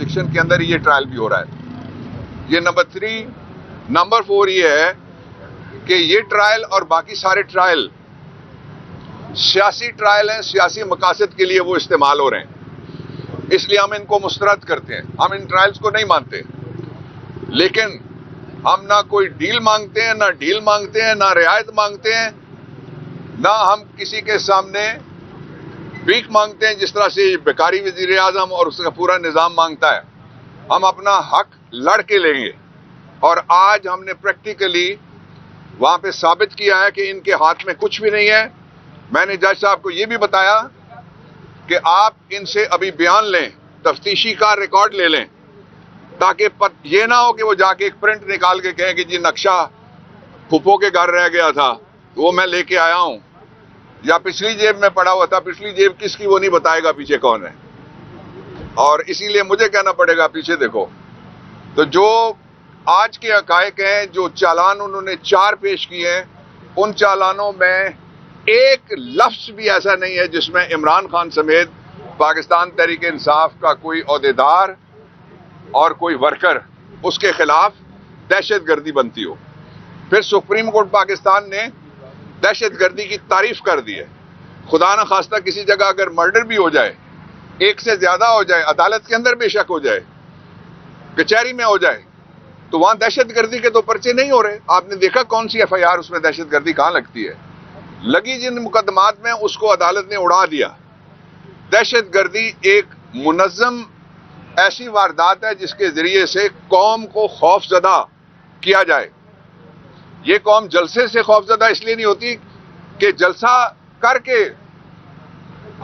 jurisdiction کے اندر یہ trial بھی ہو رہا ہے. یہ نمبر 3. نمبر 4 یہ ہے کہ یہ ٹرائل اور باقی سارے ٹرائل سیاسی ٹرائل ہیں, سیاسی مقاصد کے لیے وہ استعمال ہو رہے ہیں. اس لیے ہم ان کو مسترد کرتے ہیں. ہم ان ٹرائلز کو نہیں مانتے, لیکن ہم نہ کوئی ڈیل مانگتے ہیں, نہ ڈیل مانگتے ہیں, نہ رعایت مانگتے ہیں, نہ ہم کسی کے سامنے بھیک مانگتے ہیں جس طرح سے بیکاری وزیر اعظم اور اس کا پورا نظام مانگتا ہے. ہم اپنا حق لڑ کے لیں گے, اور آج ہم نے پریکٹیکلی وہاں پہ ثابت کیا ہے کہ ان کے ہاتھ میں کچھ بھی نہیں ہے. میں نے جج صاحب کو یہ بھی بتایا کہ آپ ان سے ابھی بیان لیں, تفتیشی کا ریکارڈ لے لیں, تاکہ یہ نہ ہو کہ وہ جا کے ایک پرنٹ نکال کے کہیں کہ جی نقشہ پھپھو کے گھر رہ گیا تھا, وہ میں لے کے آیا ہوں, یا پچھلی جیب میں پڑا ہوا تھا, پچھلی جیب کس کی وہ نہیں بتائے گا پیچھے کون ہے, اور اسی لیے مجھے کہنا پڑے گا پیچھے دیکھو. تو جو آج کے حقائق ہیں, جو چالان انہوں نے 4 پیش کیے ہیں, ان چالانوں میں ایک لفظ بھی ایسا نہیں ہے جس میں عمران خان سمیت پاکستان تحریک انصاف کا کوئی عہدیدار اور کوئی ورکر اس کے خلاف دہشت گردی بنتی ہو. پھر سپریم کورٹ پاکستان نے دہشت گردی کی تعریف کر دی ہے. خدا نہ خواستہ کسی جگہ اگر مرڈر بھی ہو جائے, ایک سے زیادہ ہو جائے, عدالت کے اندر بے شک ہو جائے, کچہری میں ہو جائے, تو وہاں دہشت گردی کے تو پرچے نہیں ہو رہے. آپ نے دیکھا کون سی ایف آئی آر اس میں دہشت گردی کہاں لگتی ہے؟ لگی جن مقدمات میں اس کو عدالت نے اڑا دیا. دہشت گردی ایک منظم ایسی واردات ہے جس کے ذریعے سے قوم کو خوف زدہ کیا جائے. یہ قوم جلسے سے خوف زدہ اس لیے نہیں ہوتی کہ جلسہ کر کے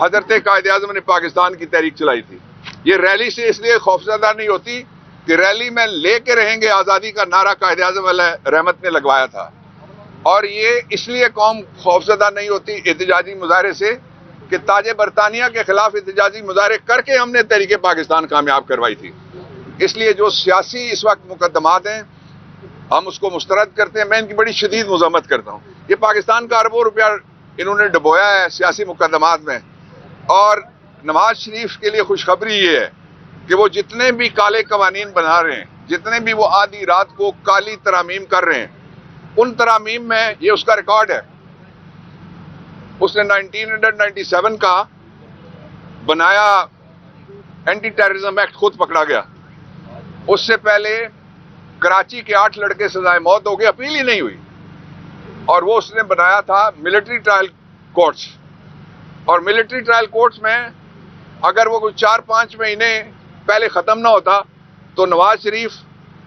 حضرت قائد اعظم نے پاکستان کی تحریک چلائی تھی. یہ ریلی سے اس لیے خوف زدہ نہیں ہوتی کہ ریلی میں لے کے رہیں گے آزادی کا نعرہ قائد اعظم علیہ رحمت نے لگوایا تھا. اور یہ اس لیے قوم خوفزدہ نہیں ہوتی احتجاجی مظاہرے سے کہ تاج برطانیہ کے خلاف احتجاجی مظاہرے کر کے ہم نے تحریک پاکستان کامیاب کروائی تھی. اس لیے جو سیاسی اس وقت مقدمات ہیں ہم اس کو مسترد کرتے ہیں. میں ان کی بڑی شدید مذمت کرتا ہوں. یہ پاکستان کا اربوں روپیہ انہوں نے ڈبویا ہے سیاسی مقدمات میں. اور نواز شریف کے لیے خوشخبری یہ ہے کہ وہ جتنے بھی کالے قوانین بنا رہے ہیں, جتنے بھی وہ آدھی رات کو کالی ترامیم کر رہے ہیں, ان ترامیم میں یہ اس کا ریکارڈ ہے. اس نے 1997 کا بنایا اینٹی ٹیررزم ایکٹ, خود پکڑا گیا. اس سے پہلے کراچی کے 8 لڑکے سزائے موت ہو گئے, اپیل ہی نہیں ہوئی. اور وہ اس نے بنایا تھا ملٹری ٹرائل کورٹس, اور ملٹری ٹرائل کورٹس میں اگر وہ کوئی 4-5 مہینے پہلے ختم نہ ہوتا تو نواز شریف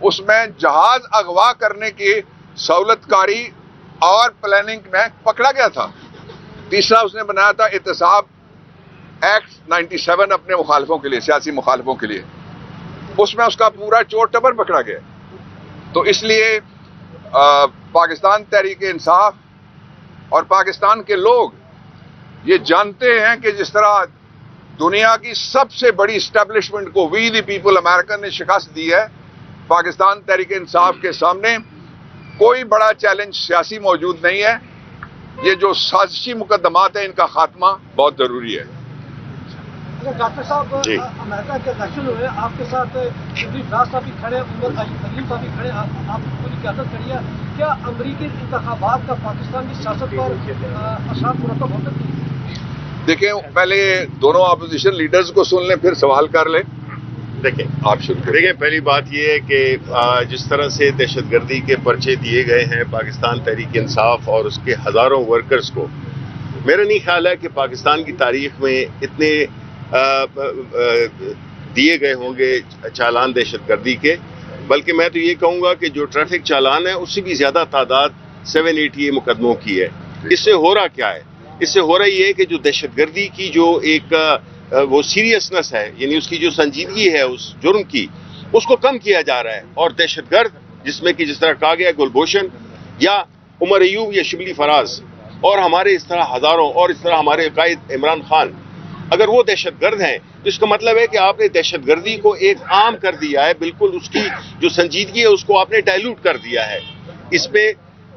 اس میں جہاز اغوا کرنے کی سہولت کاری اور پلاننگ میں پکڑا گیا تھا. تیسرا اس نے بنایا تھا احتساب ایکٹ 97 اپنے مخالفوں کے لیے, سیاسی مخالفوں کے لیے. اس میں اس کا پورا چور ٹبر پکڑا گیا. تو اس لیے پاکستان تحریک انصاف اور پاکستان کے لوگ یہ جانتے ہیں کہ جس طرح دنیا کی سب سے بڑی اسٹیبلشمنٹ کو وی دی پیپل امریکن نے شکست دی ہے, پاکستان تحریک انصاف کے سامنے کوئی بڑا چیلنج سیاسی موجود نہیں ہے. یہ جو سازشی مقدمات ہیں ان کا خاتمہ بہت ضروری ہے. ڈاکٹر صاحب, امریکہ کے الیکشن ہوئے, آپ کے ساتھ راز صاحب بھی کھڑے, عمر علیم صاحب بھی کھڑے, آپ پوری قیادت کھڑی ہے. کیا امریکی انتخابات کا پاکستان کی سیاست پر اثرات مرتب ہو سکتے ہیں؟ دیکھیں, پہلے دونوں اپوزیشن لیڈرز کو سن لیں, پھر سوال کر لیں. دیکھیں آپ شروع کریں. دیکھیں, پہلی بات یہ ہے کہ جس طرح سے دہشت گردی کے پرچے دیے گئے ہیں پاکستان تحریک انصاف اور اس کے ہزاروں ورکرز کو, میرا نہیں خیال ہے کہ پاکستان کی تاریخ میں اتنے دیے گئے ہوں گے چالان دہشت گردی کے. بلکہ میں تو یہ کہوں گا کہ جو ٹریفک چالان ہے اس سے بھی زیادہ تعداد 780 مقدموں کی ہے. اس سے ہو رہا کیا ہے؟ اس سے ہو رہا یہ ہے کہ جو دہشت گردی کی جو ایک وہ سیریسنس ہے, یعنی اس کی جو سنجیدگی ہے اس جرم کی, اس کو کم کیا جا رہا ہے. اور دہشت گرد جس میں کہ جس طرح کہا گیا گلبھوشن یا عمر ایوب یا شبلی فراز اور ہمارے اس طرح ہزاروں, اور اس طرح ہمارے قائد عمران خان, اگر وہ دہشت گرد ہیں تو اس کا مطلب ہے کہ آپ نے دہشت گردی کو ایک عام کر دیا ہے. بالکل اس کی جو سنجیدگی ہے اس کو آپ نے ڈائلوٹ کر دیا ہے. اس پہ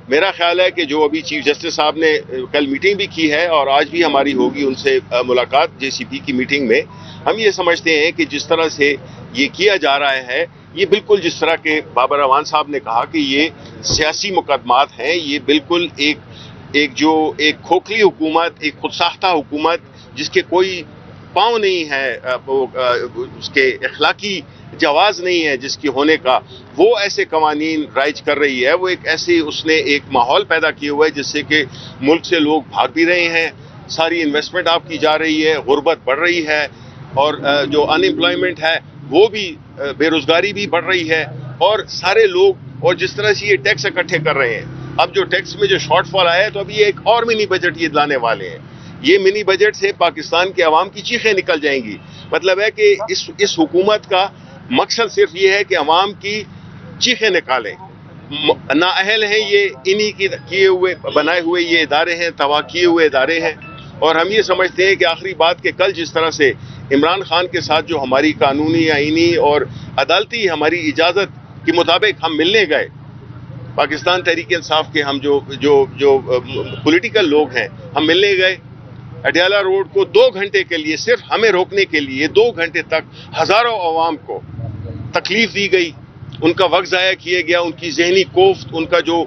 میرا خیال ہے کہ جو ابھی چیف جسٹس صاحب نے کل میٹنگ بھی کی ہے اور آج بھی ہماری ہوگی ان سے ملاقات جے سی پی کی میٹنگ میں, ہم یہ سمجھتے ہیں کہ جس طرح سے یہ کیا جا رہا ہے، یہ بالکل جس طرح کے بابر اعوان صاحب نے کہا کہ یہ سیاسی مقدمات ہیں، یہ بالکل ایک کھوکھلی حکومت، ایک خود ساختہ حکومت جس کے کوئی پاؤں نہیں ہے، اس کے اخلاقی جواز نہیں ہے جس کی ہونے کا، وہ ایسے قوانین رائج کر رہی ہے، وہ اس نے ایک ماحول پیدا کیے ہوا ہے جس سے کہ ملک سے لوگ بھاگ بھی رہے ہیں، ساری انویسٹمنٹ آپ کی جا رہی ہے، غربت بڑھ رہی ہے، اور جو ان امپلائمنٹ ہے وہ بھی، بے روزگاری بھی بڑھ رہی ہے، اور سارے لوگ، اور جس طرح سے یہ ٹیکس اکٹھے کر رہے ہیں، اب جو ٹیکس میں جو شارٹ فال آیا ہے تو اب یہ ایک اور منی بجٹ یہ لانے والے ہیں، یہ منی بجٹ سے پاکستان کے عوام کی چیخیں نکل جائیں گی۔ مطلب ہے کہ اس حکومت کا مقصد صرف یہ ہے کہ عوام کی چیخیں نکالیں، نااہل ہیں یہ، انہی کی کیے ہوئے بنائے ہوئے یہ ادارے ہیں، تباہ کیے ہوئے ادارے ہیں، اور ہم یہ سمجھتے ہیں کہ آخری بات کہ کل جس طرح سے عمران خان کے ساتھ جو ہماری قانونی، آئینی اور عدالتی ہماری اجازت کے مطابق ہم ملنے گئے، پاکستان تحریک انصاف کے ہم جو پولیٹیکل لوگ ہیں، ہم ملنے گئے اڈیالہ روڈ کو 2 گھنٹے کے لیے، صرف ہمیں روکنے کے لیے 2 گھنٹے تک ہزاروں عوام کو تکلیف دی گئی، ان کا وقت ضائع کیا گیا، ان کی ذہنی کوفت، ان کا جو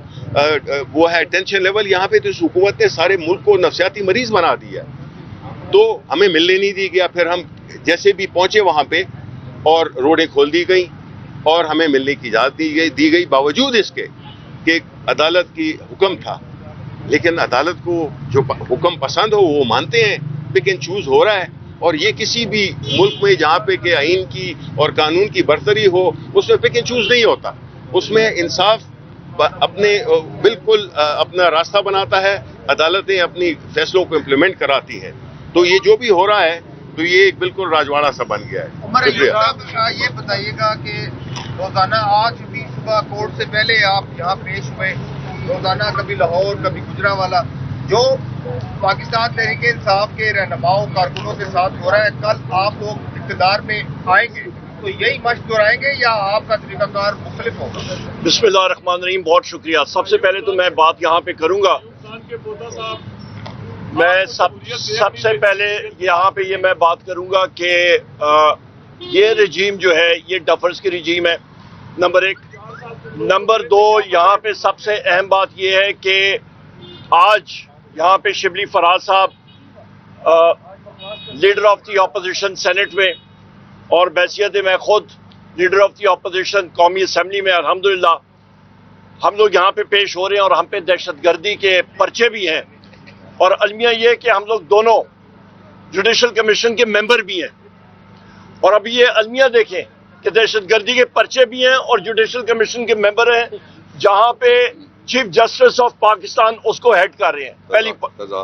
وہ ہے ٹینشن لیول، یہاں پہ تو اس حکومت نے سارے ملک کو نفسیاتی مریض بنا دیا، تو ہمیں ملنے نہیں دی گیا۔ پھر ہم جیسے بھی پہنچے وہاں پہ اور روڈیں کھول دی گئیں اور ہمیں ملنے کی اجازت دی گئی باوجود اس کے کہ عدالت کی حکم تھا، لیکن عدالت کو جو حکم پسند ہو وہ مانتے ہیں، پک اینڈ چوز ہو رہا ہے، اور یہ کسی بھی ملک میں جہاں پہ کہ آئین کی اور قانون کی برتری ہو اس میں پک اینڈ چوز نہیں ہوتا، اس میں انصاف اپنے بالکل اپنا راستہ بناتا ہے، عدالتیں اپنی فیصلوں کو امپلیمنٹ کراتی ہیں، تو یہ جو بھی ہو رہا ہے تو یہ ایک بالکل راجواڑہ سا بن گیا ہے۔ عمر ایوب صاحب یہ بتائیے گا کہ روزانہ آج بھی صبح کورٹ سے پہلے آپ یہاں پیش ہوئے، روزانہ کبھی لاہور کبھی گجرانوالہ، جو پاکستان تحریک انصاف کے رہنماؤں کارکنوں کے ساتھ ہو رہا ہے، کل آپ لوگ اقتدار میں آئیں گے تو یہی مشق دہرائیں گے یا آپ کا طریقہ کار مختلف ہوگا؟ بسم اللہ الرحمن الرحیم، بہت شکریہ۔ سب سے پہلے تو میں بات یہاں پہ کروں گا، میں سب سے پہلے یہاں پہ یہ میں بات کروں گا کہ یہ رجیم جو ہے یہ ڈفرز کی رجیم ہے، نمبر 1۔ نمبر 2، یہاں پہ سب سے اہم بات یہ ہے کہ آج یہاں پہ شبلی فراز صاحب leader of the opposition senate میں، اور بحیثیت میں خود لیڈر آف دی اپوزیشن قومی اسمبلی میں، الحمدللہ ہم لوگ یہاں پہ پیش ہو رہے ہیں، اور ہم پہ دہشت گردی کے پرچے بھی ہیں، اور المیہ یہ کہ ہم لوگ دونوں جوڈیشل کمیشن کے ممبر بھی ہیں، اور اب یہ المیہ دیکھیں کہ دہشت گردی کے پرچے بھی ہیں اور جوڈیشل کمیشن کے ممبر ہیں، جہاں پہ چیف جسٹس آف پاکستان اس کو ہیڈ کر رہے ہیں۔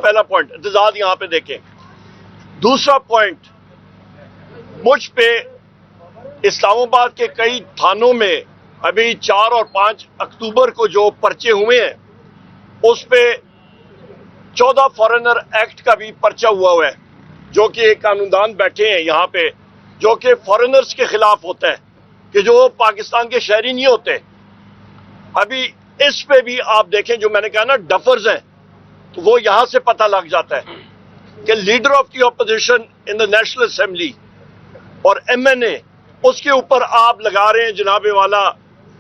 پہلا پوائنٹ اعتزاز یہاں پہ دیکھیں۔ دوسرا پوائنٹ، مجھ پہ اسلام آباد کے کئی تھانوں میں ابھی 4 اور 5 اکتوبر کو جو پرچے ہوئے ہیں اس پہ 14 فارنر ایکٹ کا بھی پرچہ ہوا ہے، جو کہ ایک قانوندان بیٹھے ہیں یہاں پہ، جو کہ فارنرز کے خلاف ہوتا ہے، کہ جو پاکستان کے شہری نہیں ہوتے۔ ابھی اس پہ بھی آپ دیکھیں، جو میں نے کہا نا ڈفرز ہیں، تو وہ یہاں سے پتہ لگ جاتا ہے کہ leader of the opposition in the national assembly اور MNA، اس کے اوپر آپ لگا رہے ہیں جناب والا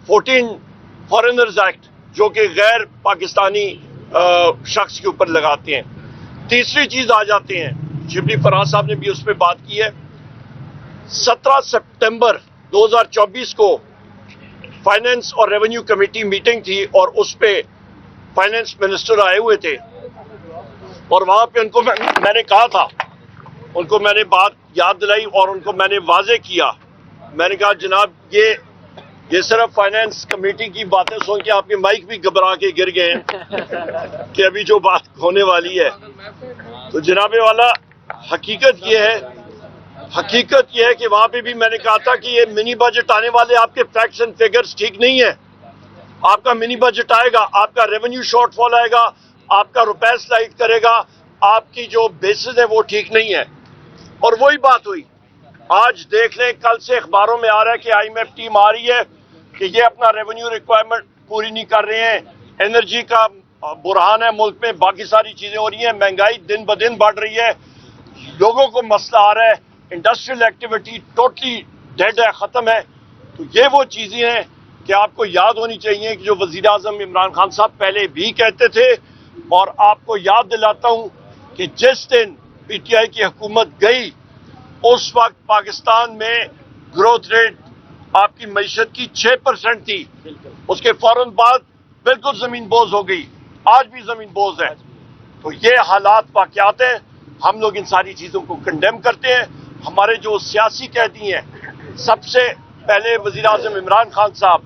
14 فارنرز ایکٹ، جو کہ غیر پاکستانی شخص کے اوپر لگاتے ہیں۔ تیسری چیز آ جاتے ہیں، شبلی فراز صاحب نے بھی اس پہ بات کی ہے، 17 سپٹمبر 2024 کو فائنینس اور ریونیو کمیٹی میٹنگ تھی، اور اس پہ فائنینس منسٹر آئے ہوئے تھے، اور وہاں پہ ان کو میں نے کہا تھا، ان کو میں نے بات یاد دلائی اور ان کو میں نے واضح کیا، میں نے کہا جناب یہ صرف فائنینس کمیٹی کی باتیں سن کے آپ کے مائک بھی گھبرا کے گر گئے ہیں کہ ابھی جو بات ہونے والی ہے، تو جناب والا حقیقت یہ ہے کہ وہاں پہ بھی میں نے کہا تھا کہ یہ منی بجٹ آنے والے، آپ کے فیکٹس اینڈ فگرز ٹھیک نہیں ہیں، آپ کا منی بجٹ آئے گا، آپ کا ریونیو شارٹ فال آئے گا، آپ کا روپے سلائڈ کرے گا، آپ کی جو بیسز ہے وہ ٹھیک نہیں ہے۔ اور وہی بات ہوئی، آج دیکھ لیں کل سے اخباروں میں آ رہا ہے کہ IMF ٹیم آ رہی ہے کہ یہ اپنا ریونیو ریکوائرمنٹ پوری نہیں کر رہے ہیں، انرجی کا بحران ہے ملک میں، باقی ساری چیزیں ہو رہی ہیں، مہنگائی دن بدن بڑھ رہی ہے، لوگوں کو مسئلہ آ رہا ہے، انڈسٹریل ایکٹیویٹی ٹوٹلی ڈیڈ ہے, ختم ہے. تو یہ وہ چیزیں ہیں کہ آپ کو یاد ہونی چاہیے کہ جو وزیر اعظم عمران خان صاحب پہلے بھی کہتے تھے, اور آپ کو یاد دلاتا ہوں کہ جس دن پی ٹی آئی کی حکومت گئی اس وقت پاکستان میں گروتھ ریٹ آپ کی معیشت کی 6% تھی. اس کے فوراً بعد بالکل زمین بوز ہو گئی, آج بھی زمین بوز ہے. تو یہ حالات واقعات ہیں, ہم لوگ ان ساری چیزوں کو کنڈیم کرتے ہیں. ہمارے جو سیاسی قیدی ہیں, سب سے پہلے وزیر اعظم عمران خان صاحب,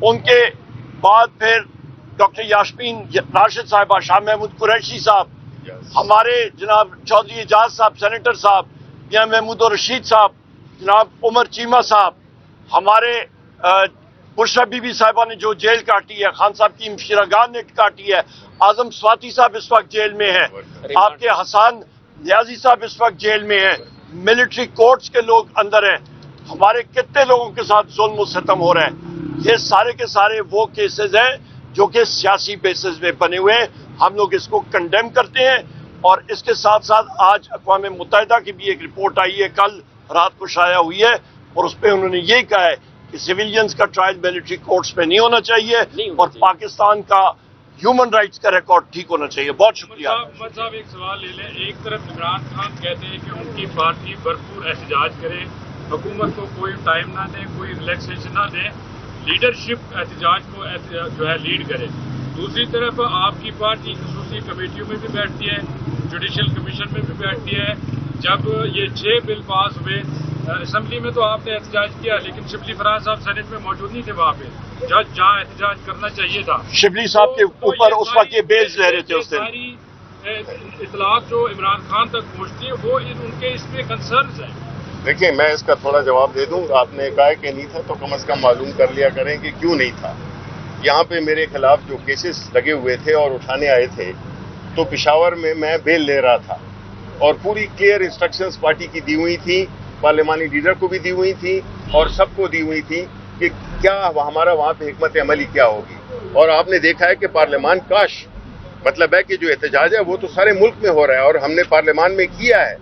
ان کے بعد پھر ڈاکٹر یاسمین راشد صاحبہ, شاہ محمود قریشی صاحب, ہمارے جناب چودھری اعجاز صاحب سینیٹر صاحب, میاں محمود الرشید صاحب, جناب عمر چیمہ صاحب, ہمارے بشرا بی بی صاحبہ نے جو جیل کاٹی ہے, خان صاحب کی مشیرگان نے کاٹی ہے, اعظم سواتی صاحب اس وقت جیل میں ہیں, آپ کے حسان نیازی صاحب اس وقت جیل میں ہیں, ملٹری کورٹس کے لوگ اندر ہیں, ہمارے کتنے لوگوں کے ساتھ ظلم و ستم ہو رہا ہے. یہ سارے کے سارے وہ کیسز ہیں جو کہ سیاسی بیسز میں بنے ہوئے ہیں. ہم لوگ اس کو کنڈیم کرتے ہیں, اور اس کے ساتھ ساتھ آج اقوام متحدہ کی بھی ایک رپورٹ آئی ہے, کل رات کو شائع ہوئی ہے, اور اس پہ انہوں نے یہ کہا ہے کہ سویلینز کا ٹرائل ملٹری کورٹس پہ نہیں ہونا چاہیے, اور پاکستان کا ہیومن رائٹس کا ریکارڈ ٹھیک ہونا چاہیے. بہت شکریہ. محمد صاحب ایک سوال لے لیں. ایک طرف عمران خان کہتے ہیں کہ ان کی پارٹی بھرپور احتجاج کرے, حکومت کو کوئی ٹائم نہ دیں, کوئی ریلیکسیشن نہ دیں, لیڈرشپ احتجاج کو جو ہے لیڈ کرے. دوسری طرف آپ کی پارٹی خصوصی کمیٹیوں میں بھی بیٹھتی ہے, جوڈیشل کمیشن میں بھی بیٹھتی ہے. جب یہ 6 بل پاس ہوئے اسمبلی میں تو آپ نے احتجاج کیا, لیکن شبلی فراز صاحب سینٹ میں موجود نہیں تھے وہاں پہ جہاں احتجاج کرنا چاہیے تھا. شبلی صاحب کے اوپر اس وقت یہ بیلز لے رہے تھے. اس دن ساری اطلاعات جو عمران خان تک پہنچتی ہے وہ ان کے اس میں کنسرنز ہیں. دیکھیں میں اس کا تھوڑا جواب دے دوں. آپ نے کہا کہ نہیں تھا تو کم از کم معلوم کر لیا کریں کہ کیوں نہیں تھا. یہاں پہ میرے خلاف جو کیسز لگے ہوئے تھے اور اٹھانے آئے تھے, تو پشاور میں بیل لے رہا تھا, اور پوری کلیئر انسٹرکشنز پارٹی کی دی ہوئی تھی, پارلیمانی لیڈر کو بھی دی ہوئی تھی, اور سب کو دی ہوئی تھی کہ کیا ہمارا وہاں پہ حکمت عملی کیا ہوگی. اور آپ نے دیکھا ہے کہ پارلیمان کاش مطلب ہے کہ جو احتجاج ہے وہ تو سارے ملک میں ہو رہا ہے, اور ہم نے پارلیمان میں کیا ہے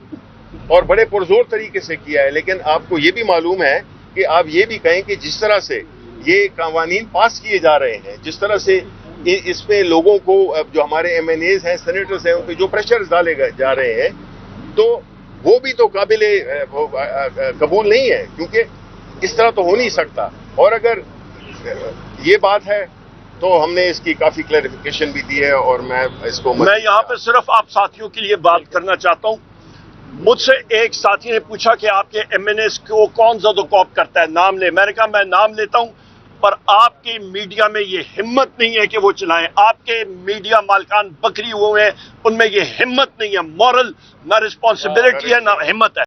اور بڑے پرزور طریقے سے کیا ہے. لیکن آپ کو یہ بھی معلوم ہے کہ آپ یہ بھی کہیں کہ جس طرح سے یہ قوانین پاس کیے جا رہے ہیں, جس طرح سے اس میں لوگوں کو جو ہمارے ایم این ایز ہیں, سینیٹرز ہیں, ان پہ جو پریشر ڈالے جا رہے ہیں, تو وہ بھی تو قابل قبول نہیں ہے, کیونکہ اس طرح تو ہو نہیں سکتا. اور اگر یہ بات ہے تو ہم نے اس کی کافی کلیریفیکیشن بھی دی ہے, اور میں اس کو یہاں پہ صرف آپ ساتھیوں کے لیے بات کرنا چاہتا ہوں. مجھ سے ایک ساتھی نے پوچھا کہ آپ کے ایم این ایز کو کون زد و کوپ کرتا ہے, نام لے. میں نے کہا میں نام لیتا ہوں, پر آپ کی میڈیا میں یہ ہمت نہیں ہے کہ وہ چلائیں. آپ کے میڈیا مالکان بکری ہوئے ہیں, ان میں یہ ہمت نہیں ہے. مورل نہ رسپانسبلٹی ہے نہ ہمت ہے.